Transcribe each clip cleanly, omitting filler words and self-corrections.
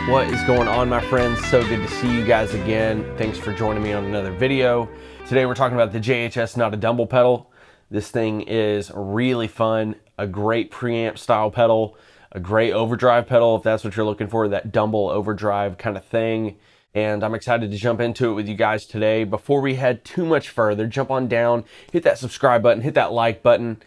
What is going on, my friends? So good to see you guys again. Thanks for joining me on another video. Today we're talking about the JHS NOTADÜMBLÜ pedal. This thing is really fun, a great preamp style pedal, a great overdrive pedal if that's what you're looking for, that Dumble overdrive kind of thing. And I'm excited to jump into it with you guys today. Before we head too much further, jump on down, hit that subscribe button, hit that like button.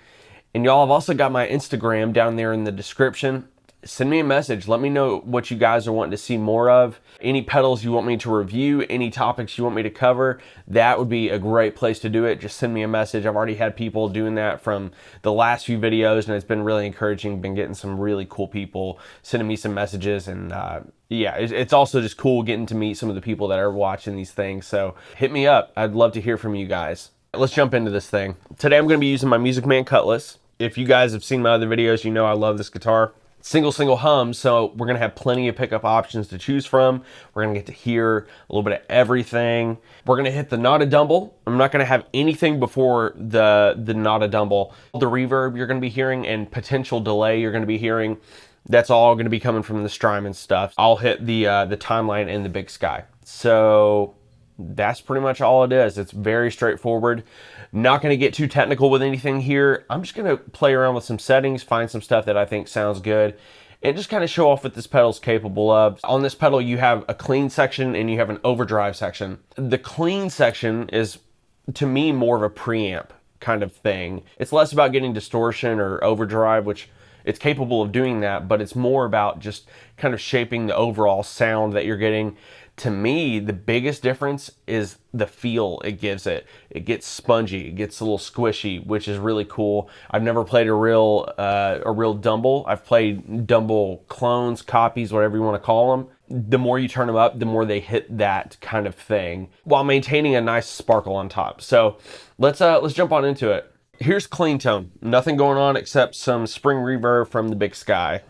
And y'all have also got my Instagram down there in the description. Send me a message. Let me know what you guys are wanting to see more of. Any pedals you want me to review, any topics you want me to cover, that would be a great place to do it. Just send me a message. I've already had people doing that from the last few videos, and it's been really encouraging. Been getting some really cool people sending me some messages, and yeah, it's also just cool getting to meet some of the people that are watching these things. So hit me up. I'd love to hear from you guys. Let's jump into this thing. Today I'm going to be using my Music Man Cutlass. If you guys have seen my other videos, you know I love this guitar. Single hum, so we're gonna have plenty of pickup options to choose from. We're gonna get to hear a little bit of everything. We're gonna hit the NOTADÜMBLÜ. I'm not gonna have anything before the NOTADÜMBLÜ. The reverb you're gonna be hearing and potential delay you're gonna be hearing, that's all gonna be coming from the Strymon stuff. I'll hit the Timeline and the Big Sky. So that's pretty much all it is. It's very straightforward. Not going to get too technical with anything here. I'm just going to play around with some settings, find some stuff that I think sounds good, and just kind of show off what this pedal is capable of. On this pedal, you have a clean section and you have an overdrive section. The clean section is, to me, more of a preamp kind of thing. It's less about getting distortion or overdrive, which it's capable of doing that, but it's more about just kind of shaping the overall sound that you're getting. To me, the biggest difference is the feel it gives it. It gets spongy, it gets a little squishy, which is really cool. I've never played a real Dumble. I've played Dumble clones, copies, whatever you want to call them. The more you turn them up, the more they hit that kind of thing, while maintaining a nice sparkle on top. So let's jump on into it. Here's clean tone. Nothing going on except some spring reverb from the Big Sky.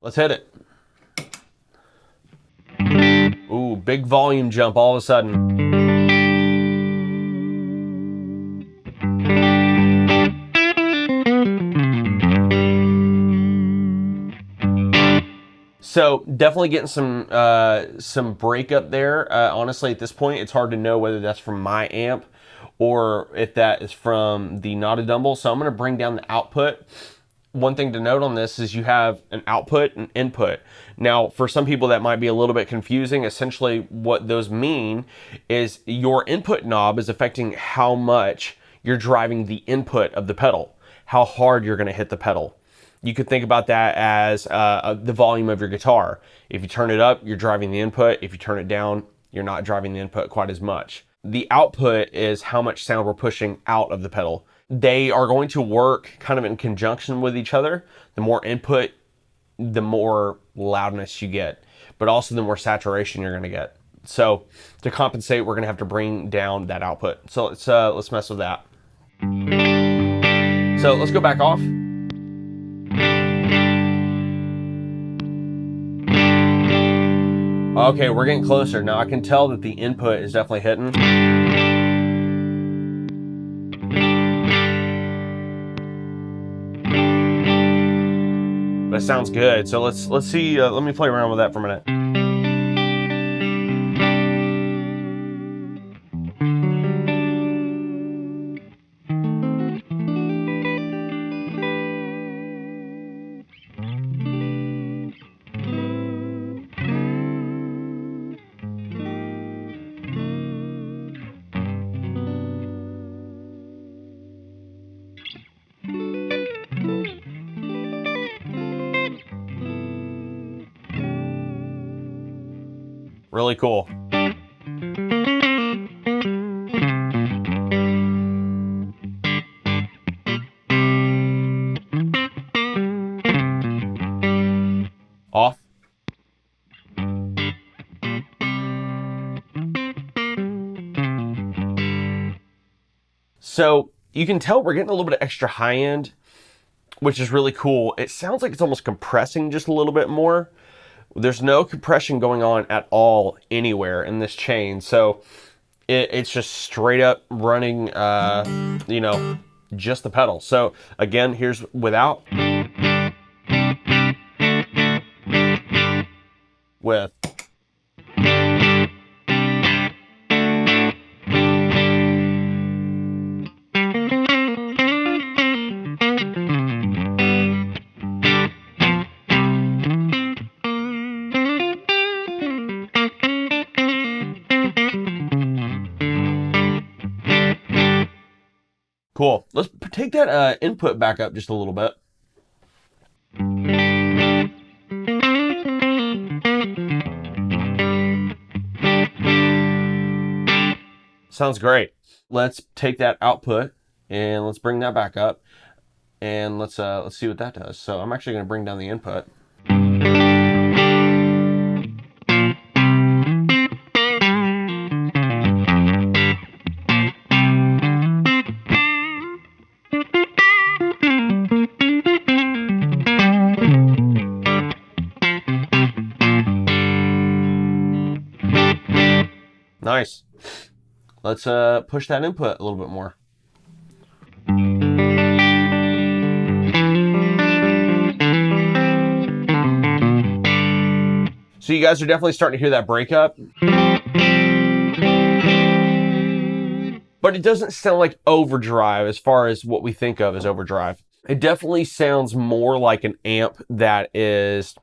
Let's hit it. Ooh, big volume jump all of a sudden. So definitely getting some breakup there. Honestly, at this point, it's hard to know whether that's from my amp or if that is from the NOTADÜMBLÜ. So I'm going to bring down the output. One thing to note on this is you have an output and input. Now, for some people that might be a little bit confusing. Essentially what those mean is your input knob is affecting how much you're driving the input of the pedal, how hard you're going to hit the pedal. You could think about that as the volume of your guitar. If you turn it up, you're driving the input. If you turn it down, you're not driving the input quite as much. The output is how much sound we're pushing out of the pedal. They are going to work kind of in conjunction with each other. The more input, the more loudness you get, but also the more saturation you're gonna get. So to compensate, we're gonna have to bring down that output. So let's mess with that. So let's go back off. Okay, we're getting closer. Now I can tell that the input is definitely hitting. But it sounds good. So let's see, let me play around with that for a minute. Really cool. Off. So you can tell we're getting a little bit of extra high end, which is really cool. It sounds like it's almost compressing just a little bit more, There's no compression going on at all anywhere in this chain. So it's just straight up running, you know, just the pedal. So again, here's without, with. Cool. Let's take that input back up just a little bit. Sounds great. Let's take that output and let's bring that back up, and let's see what that does. So I'm actually going to bring down the input. Nice. Let's push that input a little bit more. So you guys are definitely starting to hear that breakup. But it doesn't sound like overdrive as far as what we think of as overdrive. It definitely sounds more like an amp that is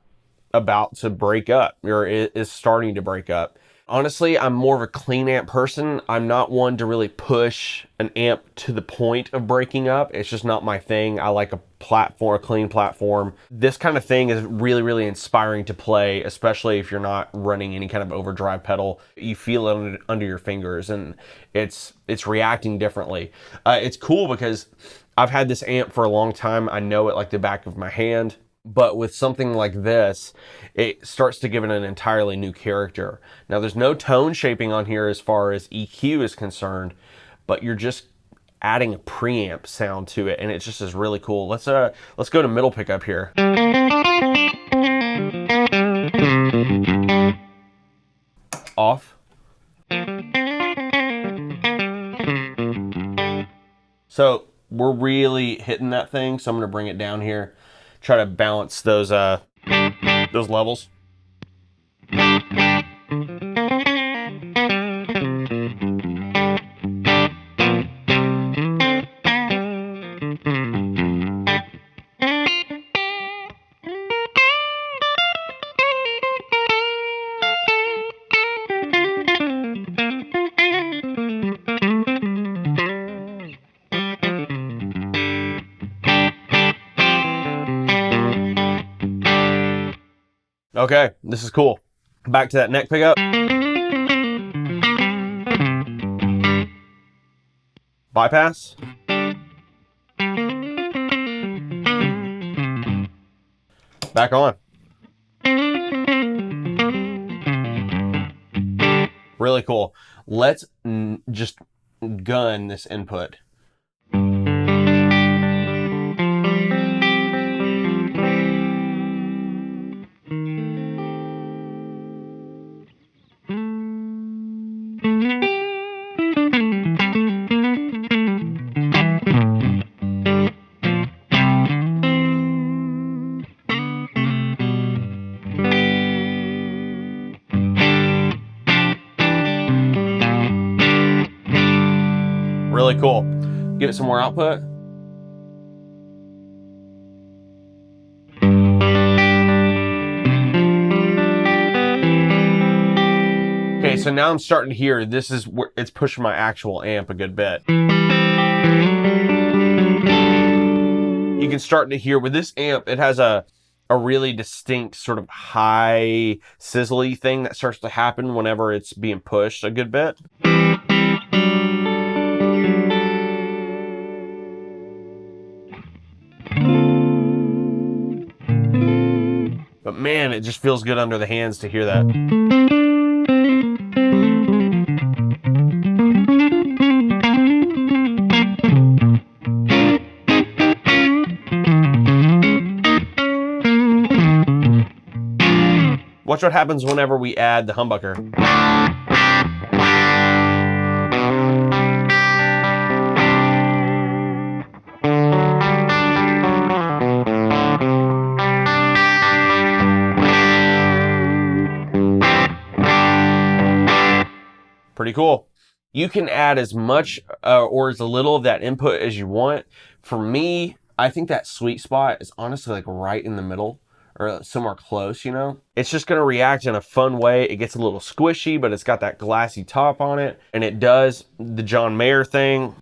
about to break up, or is starting to break up. Honestly, I'm more of a clean amp person. I'm not one to really push an amp to the point of breaking up. It's just not my thing. I like a platform, a clean platform. This kind of thing is really, really inspiring to play, especially if you're not running any kind of overdrive pedal. You feel it under your fingers, and it's reacting differently. It's cool because I've had this amp for a long time. I know it like the back of my hand. But with something like this, it starts to give it an entirely new character. Now, there's no tone shaping on here as far as EQ is concerned, but you're just adding a preamp sound to it, and it just is really cool. Let's go to middle pickup here. Off. So we're really hitting that thing, so I'm gonna bring it down here. Try to balance those levels. Okay, this is cool. Back to that neck pickup. Bypass. Back on. Really cool. Let's just gun this input. Really cool. Give it some more output. Okay, so now I'm starting to hear this is where it's pushing my actual amp a good bit. You can start to hear with this amp, it has a really distinct sort of high sizzly thing that starts to happen whenever it's being pushed a good bit. But man, it just feels good under the hands to hear that. Watch what happens whenever we add the humbucker. Pretty cool. You can add as much or as little of that input as you want. For me, I think that sweet spot is honestly like right in the middle or somewhere close, you know? It's just gonna react in a fun way. It gets a little squishy, but it's got that glassy top on it, and it does the John Mayer thing.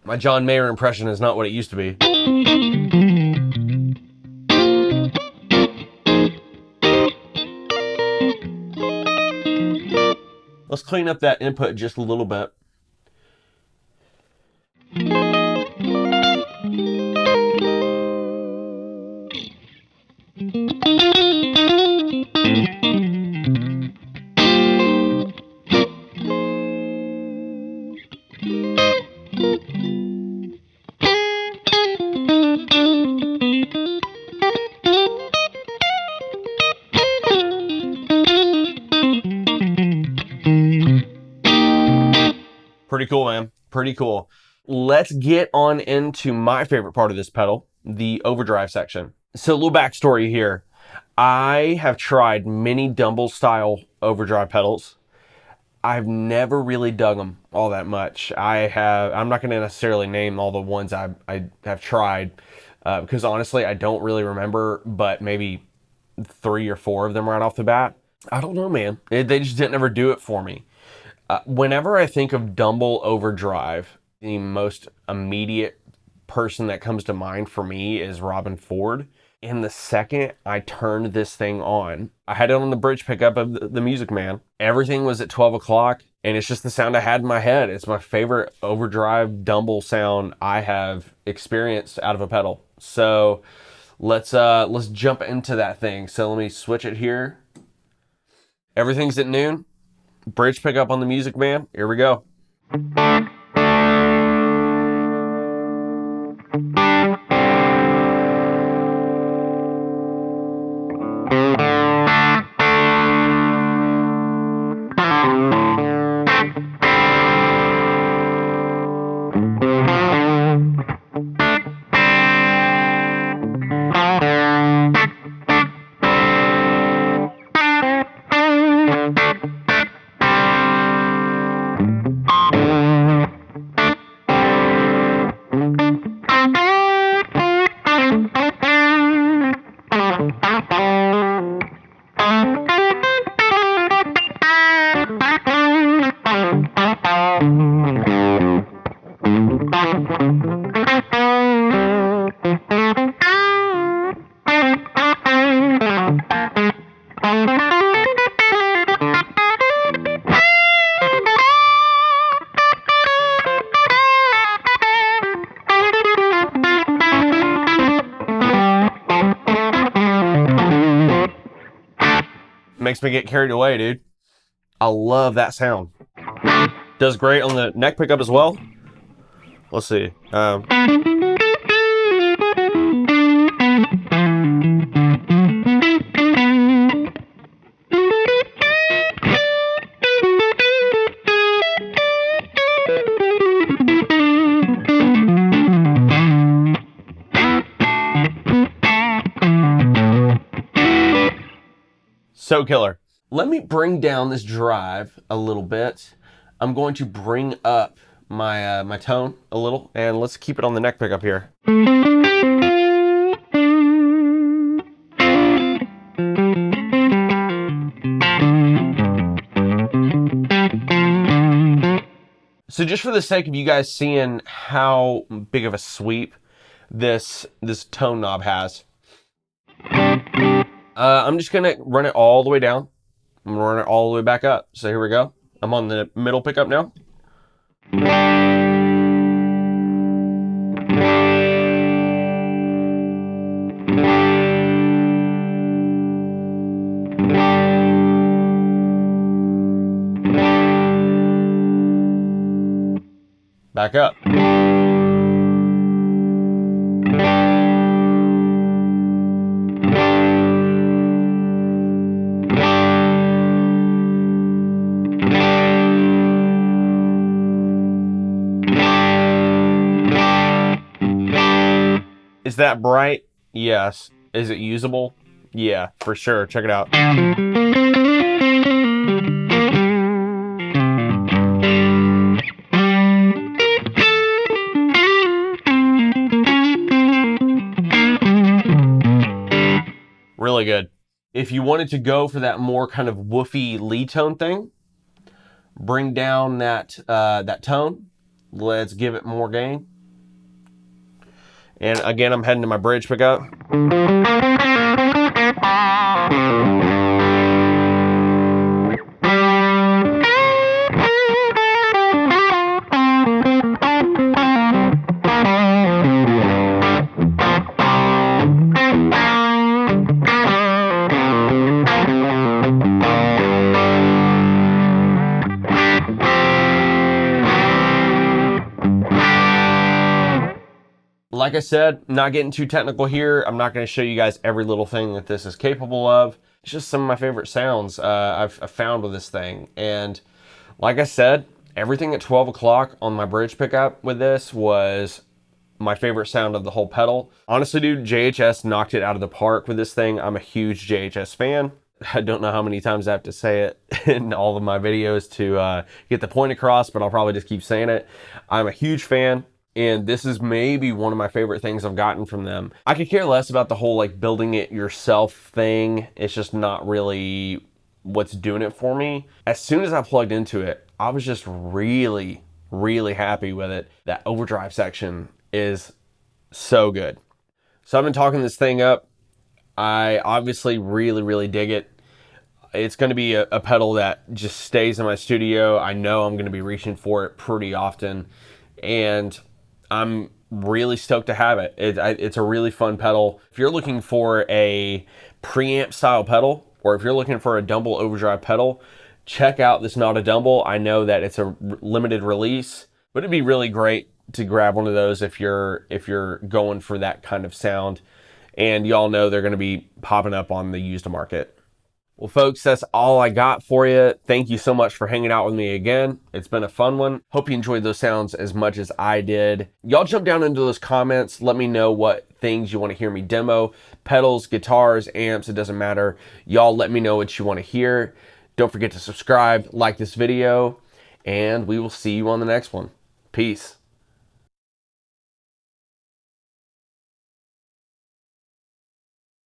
My John Mayer impression is not what it used to be. Let's clean up that input just a little bit. Pretty cool, man. Pretty cool. Let's get on into my favorite part of this pedal, the overdrive section. So a little backstory here. I have tried many Dumble style overdrive pedals. I've never really dug them all that much. I'm not going to necessarily name all the ones I have tried because honestly, I don't really remember, but maybe 3 or 4 of them right off the bat. I don't know, man. They just didn't ever do it for me. Whenever I think of Dumble overdrive, the most immediate person that comes to mind for me is Robin Ford. And the second I turned this thing on, I had it on the bridge pickup of the Music Man. Everything was at 12 o'clock, and it's just the sound I had in my head. It's my favorite overdrive Dumble sound I have experienced out of a pedal. So let's jump into that thing. So let me switch it here. Everything's at noon. Bridge pickup on the Music Man. Here we go. Makes me get carried away, dude. I love that sound. Does great on the neck pickup as well. Let's see. So killer. Let me bring down this drive a little bit. I'm going to bring up my my tone a little, and let's keep it on the neck pickup here. So just for the sake of you guys seeing how big of a sweep this tone knob has, I'm just gonna run it all the way down. I'm gonna run it all the way back up. So here we go. I'm on the middle pickup now. Back up. Is that bright? Yes. Is it usable? Yeah, for sure. Check it out. Really good. If you wanted to go for that more kind of woofy lead tone thing, bring down that that tone. Let's give it more gain. And again, I'm heading to my bridge pickup. Like I said, not getting too technical here. I'm not going to show you guys every little thing that this is capable of. It's just some of my favorite sounds I've found with this thing. And like I said, everything at 12 o'clock on my bridge pickup with this was my favorite sound of the whole pedal. Honestly, dude, JHS knocked it out of the park with this thing. I'm a huge JHS fan. I don't know how many times I have to say it in all of my videos to get the point across, but I'll probably just keep saying it. I'm a huge fan. And this is maybe one of my favorite things I've gotten from them. I could care less about the whole like building it yourself thing. It's just not really what's doing it for me. As soon as I plugged into it, I was just really, really happy with it. That overdrive section is so good. So I've been talking this thing up. I obviously really, really dig it. It's going to be a pedal that just stays in my studio. I know I'm going to be reaching for it pretty often. And I'm really stoked to have it. It's a really fun pedal. If you're looking for a preamp style pedal, or if you're looking for a Dumble overdrive pedal, check out this NOTADÜMBLÜ. I know that it's a limited release, but it'd be really great to grab one of those if you're going for that kind of sound. And y'all know they're going to be popping up on the used market. Well, folks, that's all I got for you. Thank you so much for hanging out with me again. It's been a fun one. Hope you enjoyed those sounds as much as I did. Y'all jump down into those comments. Let me know what things you want to hear me demo. Pedals, guitars, amps, it doesn't matter. Y'all let me know what you want to hear. Don't forget to subscribe, like this video, and we will see you on the next one. Peace.